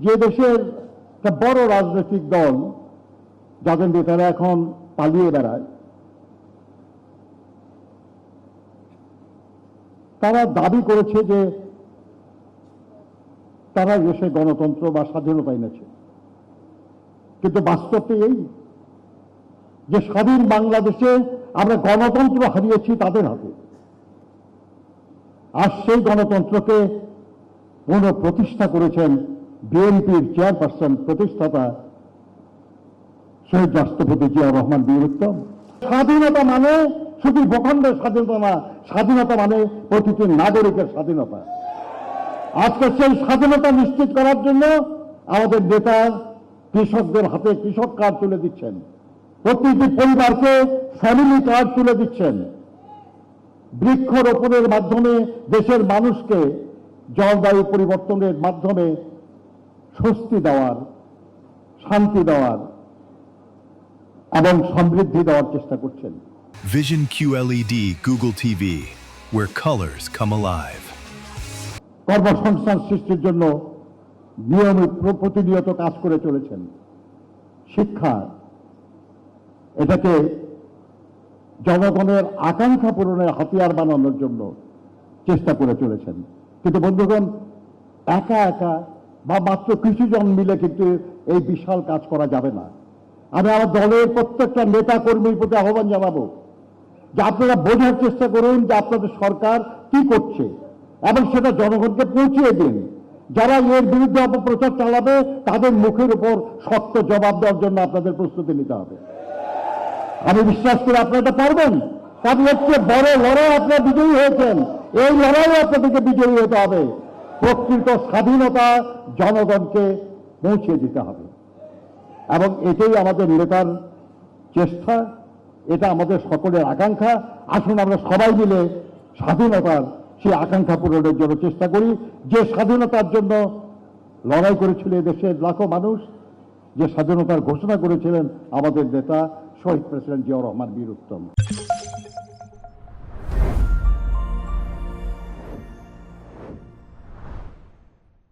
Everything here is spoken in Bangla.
যে দেশের একটা বড় রাজনৈতিক দল যাদের নেতারা এখন পালিয়ে বেড়ায়, তারা দাবি করেছে যে তারা দেশে গণতন্ত্র বা স্বাধীনতা এনেছে। কিন্তু বাস্তবটি এই যে স্বাধীন বাংলাদেশে আমরা গণতন্ত্র হারিয়েছি তাদের হাতে। আর সেই গণতন্ত্রকে পুনঃপ্রতিষ্ঠা করেছেন বিএনপির চেয়ারপারসন প্রতিষ্ঠাতা শহীদ রাষ্ট্রপতি জিয়াউর রহমান বীর উত্তম। স্বাধীনতা মানে শুধু ভূখণ্ডের স্বাধীনতা না, স্বাধীনতা মানে প্রতিটি নাগরিকের স্বাধীনতা। আজকে সেই স্বাধীনতা নিশ্চিত করার জন্য আমাদের নেতা কৃষকদের হাতে কৃষক কার্ড তুলে দিচ্ছেন, প্রতিটি পরিবারকে ফ্যামিলি কার্ড তুলে দিচ্ছেন, বৃক্ষরোপণের মাধ্যমে দেশের মানুষকে জলবায়ু পরিবর্তনের মাধ্যমে স্বস্তি দেওয়ার, শান্তি দেওয়ার এবং সমৃদ্ধি দেওয়ার চেষ্টা করছেন। Vision QLED Google TV, where colors come alive. কর্মসংস্থান সৃষ্টির জন্য নিয়মিত প্রতিনিয়ত কাজ করে চলেছেন। শিক্ষা, এটাকে জনগণের আকাঙ্ক্ষা পূরণের হাতিয়ার বানানোর জন্য চেষ্টা করে চলেছেন। কিন্তু বন্ধুগণ, একা একা বা মাত্র কিছুজন মিলে কিন্তু এই বিশাল কাজ করা যাবে না। আমি আমার দলের প্রত্যেকটা নেতা কর্মীর প্রতি আহ্বান জানাবো যে আপনারা বোঝার চেষ্টা করুন যে আপনাদের সরকার কি করছে এবং সেটা জনগণকে পৌঁছিয়ে দিন। যারা এর বিরুদ্ধে অপপ্রচার চালাবে তাদের মুখের উপর শক্ত জবাব দেওয়ার জন্য আপনাদের প্রস্তুতি নিতে হবে। আমি বিশ্বাস করি আপনারা পারবেন, কারণ এর চেয়ে বড় লড়াই আপনারা বিজয়ী হয়েছেন। এই লড়াইয়ে আপনাদেরকে বিজয়ী হতে হবে। প্রকৃত স্বাধীনতা জনগণকে পৌঁছে দিতে হবে এবং এটাই আমাদের নেতার চেষ্টা, এটা আমাদের সকলের আকাঙ্ক্ষা। আসুন আমরা সবাই মিলে স্বাধীনতার সেই আকাঙ্ক্ষা পূরণের জন্য চেষ্টা করি। যে স্বাধীনতার জন্য লড়াই করেছিল দেশের লাখো মানুষ, যে স্বাধীনতার ঘোষণা করেছিলেন আমাদের নেতা শহীদ প্রেসিডেন্ট জিয়াউর রহমান বীর উত্তম।